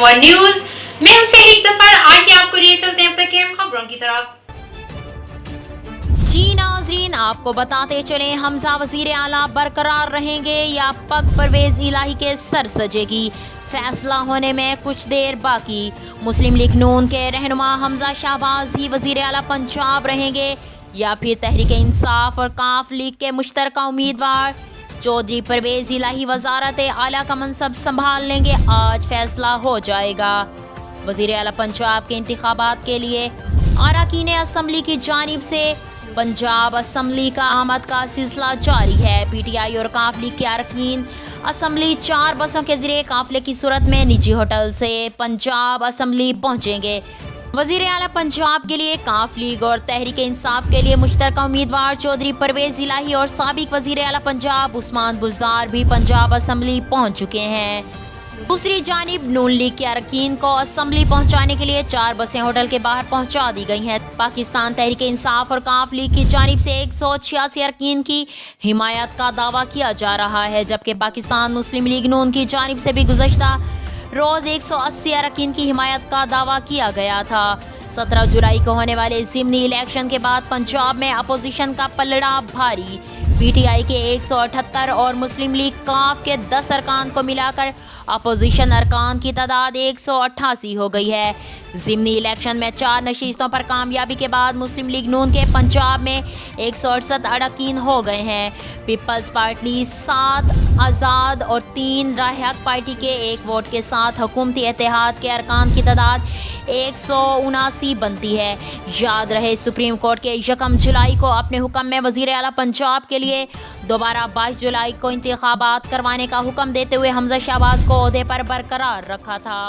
One news. मैं हूं सेहरी सफर। आइए आपको लिए चलते हैं अब तक की अहम खबरों की तरफ। जी नाज़रीन, आपको बताते चले, हमजा वजीर आला बरकरार रहेंगे या पग परवेज इलाही के सर सजेगी, फैसला होने में कुछ देर बाकी। मुस्लिम लीग नून के रहनुमा हमजा शहबाज ही वजीर आला पंजाब रहेंगे या फिर तहरीक इंसाफ और काफ लीग के मुश्तरका उम्मीदवार चौधरी परवेज इलाही वजारत आला का मनसब संभाल लेंगे। आज फैसला हो जाएगा। वजीर आला पंजाब के इंतखाबात के लिए अरकान असम्बली की जानिब से पंजाब असम्बली का आमद का सिलसिला जारी है। PTI और काफ लीग के अरकान असम्बली 4 बसों के जरिए काफिले की सूरत में निजी होटल से पंजाब असम्बली पहुंचेंगे। वजीर आला पंजाब के लिए काफ लीग और तहरीक इंसाफ के लिए मुश्तरका उम्मीदवार चौधरी परवेज इलाही और साबिक वजीर आला पंजाब उस्मान बुज़दार भी पंजाब असम्बली पहुंच चुके हैं। दूसरी जानिब नून लीग के अरकान को असम्बली पहुंचाने के लिए 4 बसें होटल के बाहर पहुंचा दी गई हैं। पाकिस्तान तहरीक इंसाफ और काफ लीग की जानिब से 186 अरकान की हिमायत का दावा किया जा रहा है, जबकि पाकिस्तान मुस्लिम लीग नून की जानिब से भी गुज़श्ता रोज़ 180 अरकान की हिमायत का दावा किया गया था। 17 जुलाई को होने वाले ज़िमनी इलेक्शन के बाद पंजाब में अपोजिशन का पलड़ा भारी। PTI के 178 और मुस्लिम लीग काफ के 10 अरकान को मिलाकर अपोजिशन अरकान की तादाद 188 हो गई है। ज़िमनी इलेक्शन में 4 नशीस्तों पर कामयाबी के बाद मुस्लिम लीग नून के पंजाब में 168 अरकान हो गए हैं। पीपल्स पार्टी 7, आज़ाद और 3 राह पार्टी के 1 वोट के साथ हुकूमती इत्तेहाद के अरकान की तादाद 179 बनती है। याद रहे, सुप्रीम कोर्ट के 1 जुलाई को अपने हुक्म में वज़ीर आला पंजाब के लिए दोबारा 22 जुलाई को इंतखाबात करवाने का हुक्म देते हुए हमजा शहबाज को ओहदे पर बरकरार रखा था।